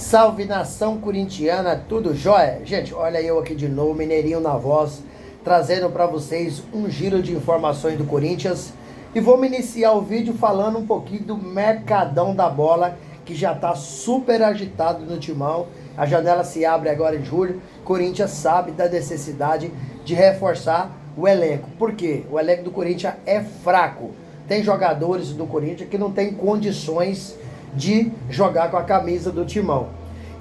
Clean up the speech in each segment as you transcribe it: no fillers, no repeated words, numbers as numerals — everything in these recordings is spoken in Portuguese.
Salve nação corintiana, tudo jóia? Gente, olha eu aqui de novo, Mineirinho na voz, trazendo para vocês um giro de informações do Corinthians. E vamos iniciar o vídeo falando um pouquinho do mercadão da bola, que já está super agitado no timão. A janela se abre agora em julho. Corinthians sabe da necessidade de reforçar o elenco. Por quê? O elenco do Corinthians é fraco. Tem jogadores do Corinthians que não tem condições de jogar com a camisa do timão.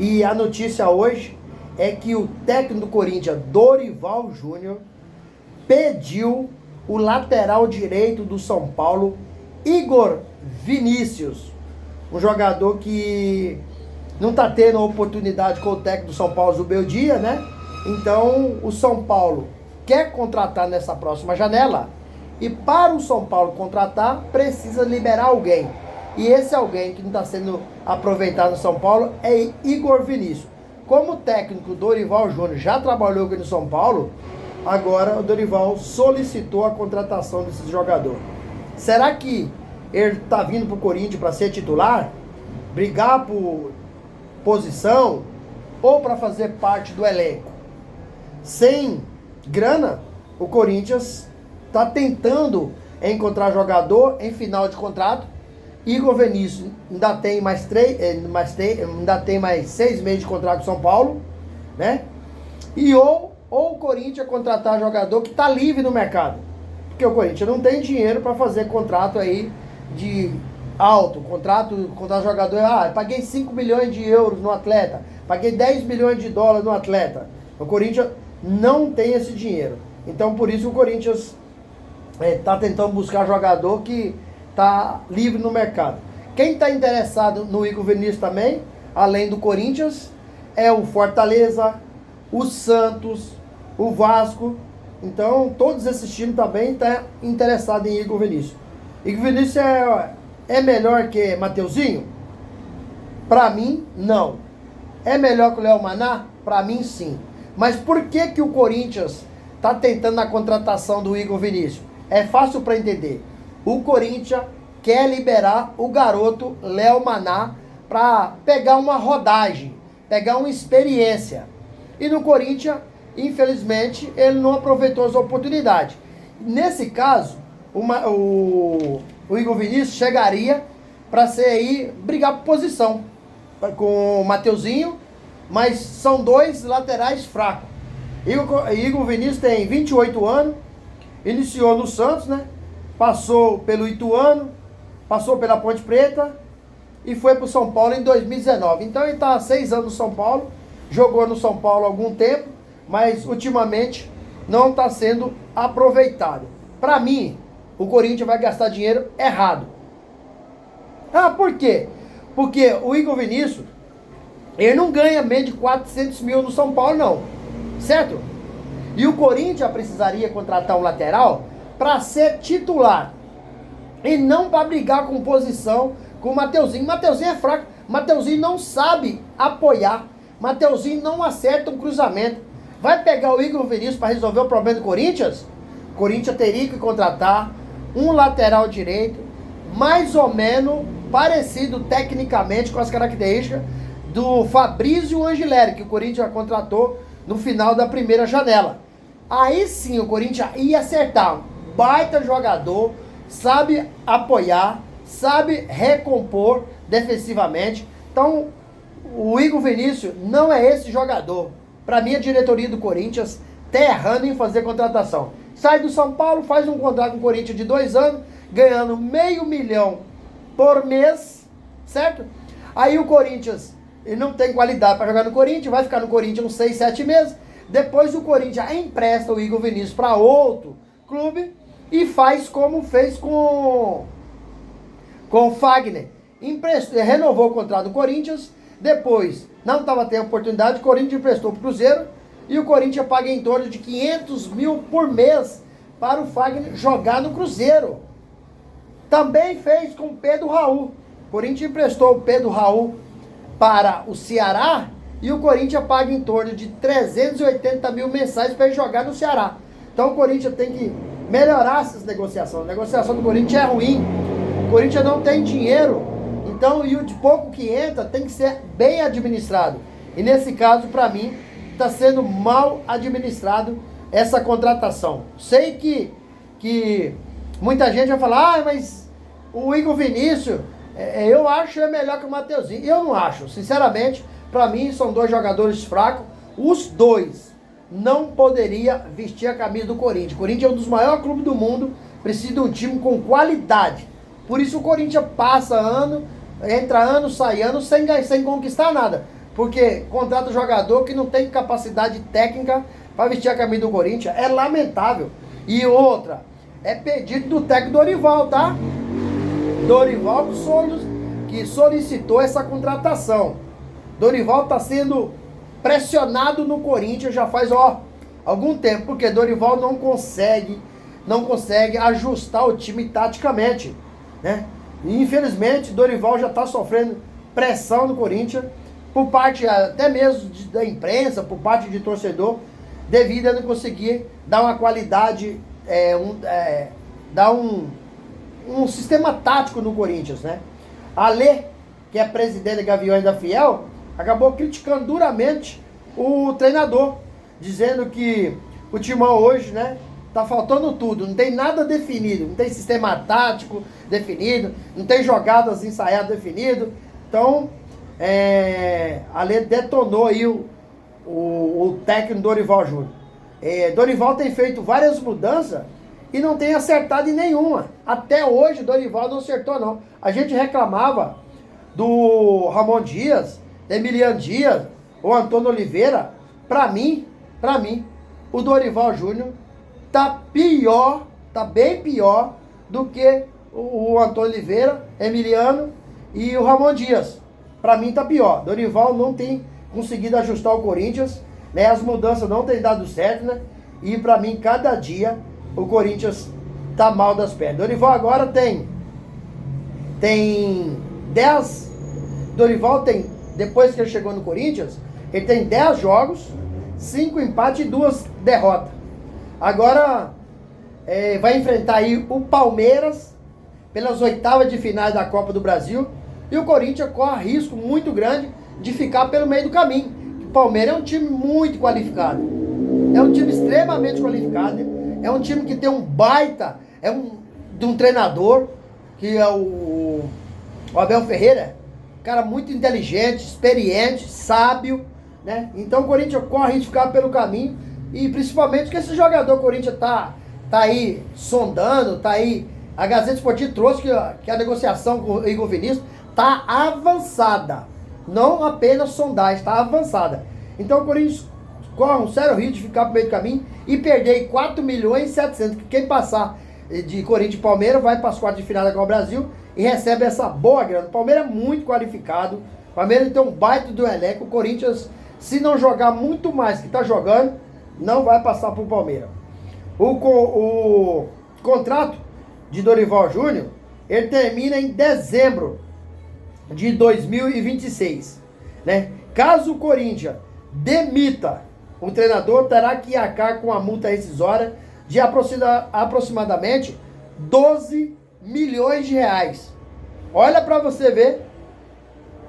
E a notícia hoje é que o técnico do Corinthians, Dorival Júnior, pediu o lateral direito do São Paulo, Igor Vinícius, um jogador que não está tendo oportunidade com o técnico do São Paulo, Zubeldia, né? Então o São Paulo quer contratar nessa próxima janela, e para o São Paulo contratar precisa liberar alguém. E esse alguém que não está sendo aproveitado no São Paulo é Igor Vinícius. Como o técnico Dorival Júnior já trabalhou aqui no São Paulo, agora o Dorival solicitou a contratação desse jogador. Será que ele está vindo para o Corinthians para ser titular? Brigar por posição? Ou para fazer parte do elenco? Sem grana, o Corinthians está tentando encontrar jogador em final de contrato. Igor Vinícius ainda tem mais 6 meses de contrato com São Paulo, né? E ou o Corinthians contratar jogador que está livre no mercado, porque o Corinthians não tem dinheiro para fazer contrato aí de alto, contratar jogador, eu paguei 5 milhões de euros no atleta, paguei 10 milhões de dólares no atleta. O Corinthians não tem esse dinheiro. Então por isso o Corinthians está tentando buscar jogador que está livre no mercado. Quem está interessado no Igor Vinícius também, além do Corinthians, é o Fortaleza, o Santos, o Vasco. Então todos esses times também estão interessados em Igor Vinícius. Igor Vinícius é melhor que Mateuzinho? Para mim, não. É melhor que o Léo Maná? Para mim, sim. Mas por que o Corinthians está tentando a contratação do Igor Vinícius? É fácil para entender. O Corinthians quer liberar o garoto Léo Maná para pegar uma rodagem, pegar uma experiência. E no Corinthians, infelizmente, ele não aproveitou as oportunidades. Nesse caso, o Igor Vinícius chegaria para ser aí, brigar por posição com o Mateuzinho, mas são dois laterais fracos. Igor Vinícius tem 28 anos, iniciou no Santos, né? Passou pelo Ituano, passou pela Ponte Preta e foi para o São Paulo em 2019. Então ele está há 6 anos no São Paulo, jogou no São Paulo há algum tempo, mas ultimamente não está sendo aproveitado. Para mim, o Corinthians vai gastar dinheiro errado. Por quê? Porque o Igor Vinícius, ele não ganha menos de 400 mil no São Paulo não, certo? E o Corinthians precisaria contratar um lateral para ser titular e não para brigar com posição com o Mateuzinho. Mateuzinho é fraco, Mateuzinho não sabe apoiar, Mateuzinho não acerta um cruzamento. Vai pegar o Igor Vinícius para resolver o problema do Corinthians? O Corinthians teria que contratar um lateral direito mais ou menos parecido tecnicamente com as características do Fabrício Angileri, que o Corinthians contratou no final da primeira janela. Aí sim o Corinthians ia acertar. Baita jogador, sabe apoiar, sabe recompor defensivamente. Então, o Igor Vinícius não é esse jogador. Para mim, a diretoria do Corinthians está errando em fazer contratação. Sai do São Paulo, faz um contrato com o Corinthians de 2 anos, ganhando $500 mil por mês, certo? Aí o Corinthians, ele não tem qualidade para jogar no Corinthians, vai ficar no Corinthians uns 6, 7 meses. Depois o Corinthians empresta o Igor Vinícius para outro clube e faz como fez com o Fagner. Renovou o contrato do Corinthians, depois não estava tendo oportunidade, o Corinthians emprestou para o Cruzeiro e o Corinthians paga em torno de $500 mil por mês para o Fagner jogar no Cruzeiro. Também fez com o Pedro Raul. O Corinthians emprestou o Pedro Raul para o Ceará e o Corinthians paga em torno de 380 mil mensais para ele jogar no Ceará. Então o Corinthians tem que melhorar essas negociações. A negociação do Corinthians é ruim. O Corinthians não tem dinheiro. Então, e o de pouco que entra tem que ser bem administrado. E nesse caso, para mim, está sendo mal administrado essa contratação. Sei que muita gente vai falar, mas o Igor Vinícius, eu acho melhor que o Mateuzinho. Eu não acho, sinceramente, para mim são dois jogadores fracos. Os dois não poderia vestir a camisa do Corinthians. O Corinthians é um dos maiores clubes do mundo, precisa de um time com qualidade. Por isso o Corinthians passa ano, entra ano, sai ano, sem conquistar nada. Porque contrata jogador que não tem capacidade técnica para vestir a camisa do Corinthians. É lamentável. E outra, é pedido do técnico Dorival, tá? Dorival que solicitou essa contratação. Dorival está sendo pressionado no Corinthians já faz algum tempo, porque Dorival não consegue ajustar o time taticamente, né? E, infelizmente, Dorival já está sofrendo pressão no Corinthians, por parte até mesmo da imprensa, por parte de torcedor, devido a não conseguir dar uma qualidade, dar um sistema tático no Corinthians, né? Alê, que é presidente da Gaviões da Fiel, acabou criticando duramente o treinador, dizendo que o Timão hoje, né, tá faltando tudo, não tem nada definido, não tem sistema tático definido, não tem jogadas ensaiadas definido. Então, Alê detonou aí o técnico Dorival Júnior. Dorival tem feito várias mudanças e não tem acertado em nenhuma. Até hoje, Dorival não acertou, não. A gente reclamava do Ramon Dias, Emiliano Dias, o Antônio Oliveira. Pra mim, o Dorival Júnior tá bem pior do que o Antônio Oliveira, Emiliano e o Ramon Dias. Pra mim tá pior. Dorival não tem conseguido ajustar o Corinthians, né? As mudanças não tem dado certo, né? E pra mim, cada dia, o Corinthians tá mal das pernas. Dorival agora tem 10... Dorival tem, depois que ele chegou no Corinthians, ele tem 10 jogos, 5 empates e 2 derrotas. Agora vai enfrentar aí o Palmeiras pelas oitavas de finais da Copa do Brasil. E o Corinthians corre risco muito grande de ficar pelo meio do caminho. O Palmeiras é um time muito qualificado. É um time extremamente qualificado. É um time que tem um baita, de um treinador, que é o Abel Ferreira. Cara muito inteligente, experiente, sábio, né? Então o Corinthians corre de ficar pelo caminho. E principalmente que esse jogador, o Corinthians tá aí sondando, tá aí. A Gazeta Esportiva trouxe que a negociação com o Igor Vinícius tá avançada. Não apenas sondagem, está avançada. Então o Corinthians corre um sério risco de ficar pelo meio do caminho e perder 4 milhões e 700. Quem passar de Corinthians e Palmeiras vai para as quartas de final da Copa do Brasil e recebe essa boa grana. O Palmeiras é muito qualificado. O Palmeiras tem um baita do elenco. O Corinthians, se não jogar muito mais que está jogando, não vai passar para o Palmeiras. O contrato de Dorival Júnior, ele termina em dezembro de 2026, né? Caso o Corinthians demita o treinador, terá que arcar com a multa rescisória de aproximadamente 12 milhões de reais. Olha para você ver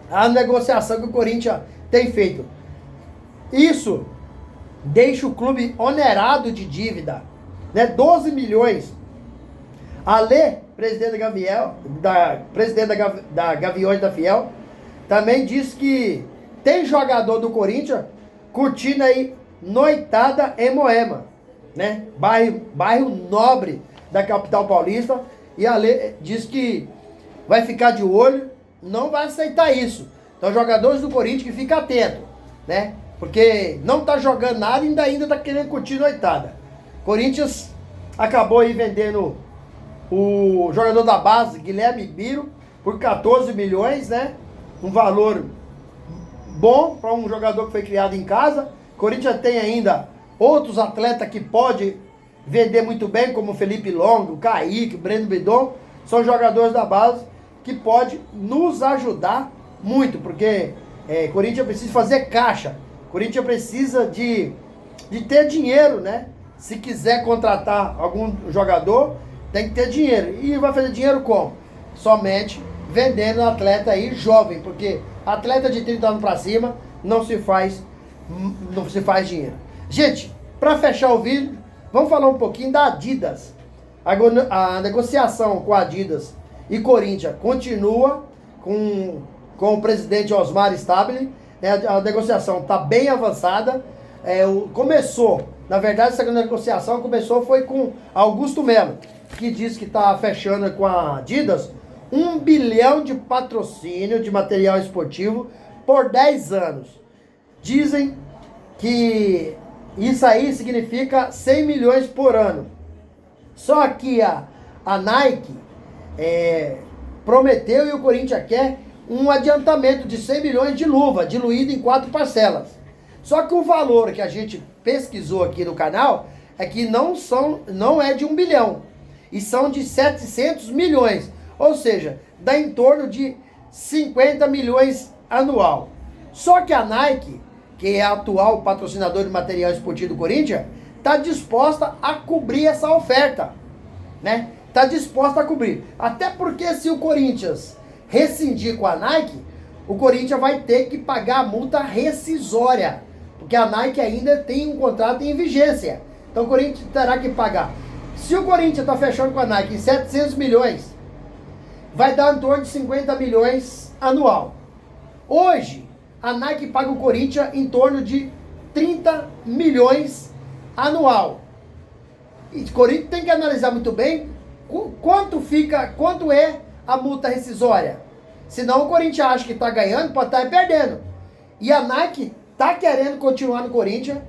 a negociação que o Corinthians tem feito. Isso deixa o clube onerado de dívida, né? 12 milhões. Alê, presidente da Gaviões da Fiel, também disse que tem jogador do Corinthians curtindo aí noitada em Moema, né? Bairro nobre da capital paulista. E Alê diz que vai ficar de olho, não vai aceitar isso. Então, jogadores do Corinthians que ficam atentos, né? Porque não tá jogando nada e ainda tá querendo curtir noitada. Corinthians acabou aí vendendo o jogador da base, Guilherme Biro, por 14 milhões, né? Um valor bom para um jogador que foi criado em casa. Corinthians tem ainda outros atletas que pode vender muito bem, como o Felipe Longo, o Kaique, o Breno Bidon. São jogadores da base que pode nos ajudar muito, porque Corinthians precisa fazer caixa. Corinthians precisa de ter dinheiro, né? Se quiser contratar algum jogador, tem que ter dinheiro. E vai fazer dinheiro como? Somente vendendo atleta aí jovem, porque atleta de 30 anos para cima não se faz dinheiro. Gente, para fechar o vídeo, vamos falar um pouquinho da Adidas. A negociação com a Adidas e Corinthians continua com o presidente Osmar Stabile. A negociação está bem avançada. Começou, na verdade, essa negociação foi com Augusto Melo, que diz que está fechando com a Adidas 1 bilhão de patrocínio de material esportivo por 10 anos. Dizem que isso aí significa 100 milhões por ano. Só que a Nike prometeu e o Corinthians quer um adiantamento de 100 milhões de luva, diluído em 4 parcelas. Só que o valor que a gente pesquisou aqui no canal é que não é de 1 bilhão, e são de 700 milhões. Ou seja, dá em torno de 50 milhões anual. Só que a Nike, que é a atual patrocinador de material esportivo do Corinthians, está disposta a cobrir essa oferta, né? Está disposta a cobrir. Até porque se o Corinthians rescindir com a Nike, o Corinthians vai ter que pagar a multa rescisória, porque a Nike ainda tem um contrato em vigência. Então o Corinthians terá que pagar. Se o Corinthians está fechando com a Nike em 700 milhões, vai dar em torno de 50 milhões anual. Hoje, a Nike paga o Corinthians em torno de 30 milhões anual. E o Corinthians tem que analisar muito bem quanto é a multa rescisória. Senão o Corinthians acha que está ganhando, pode estar perdendo. E a Nike está querendo continuar no Corinthians,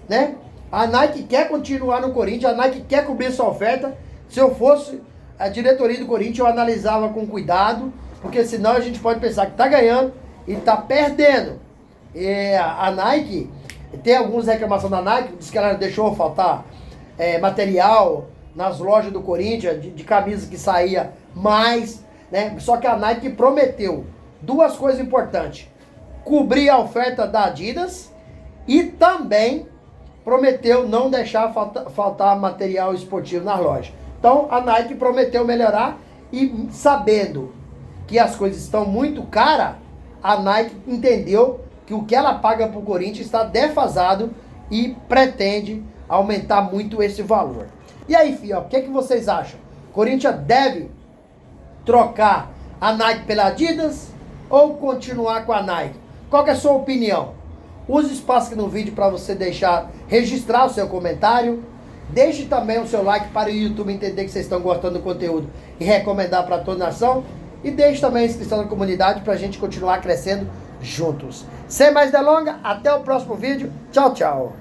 né? A Nike quer continuar no Corinthians, a Nike quer cobrir essa oferta. Se eu fosse a diretoria do Corinthians, eu analisava com cuidado, porque senão a gente pode pensar que está ganhando e está perdendo. A Nike, tem algumas reclamações da Nike, diz que ela deixou faltar material nas lojas do Corinthians, de camisa que saía mais, né? Só que a Nike prometeu 2 coisas importantes: cobrir a oferta da Adidas e também prometeu não deixar faltar material esportivo nas lojas. Então a Nike prometeu melhorar, e sabendo que as coisas estão muito caras, a Nike entendeu que o que ela paga para o Corinthians está defasado e pretende aumentar muito esse valor. E aí, filho, o que vocês acham? O Corinthians deve trocar a Nike pela Adidas ou continuar com a Nike? Qual que é a sua opinião? Use o espaço aqui no vídeo para você registrar o seu comentário. Deixe também o seu like para o YouTube entender que vocês estão gostando do conteúdo e recomendar para toda a nação. E deixe também a inscrição na comunidade para a gente continuar crescendo juntos. Sem mais delongas, até o próximo vídeo. Tchau, tchau.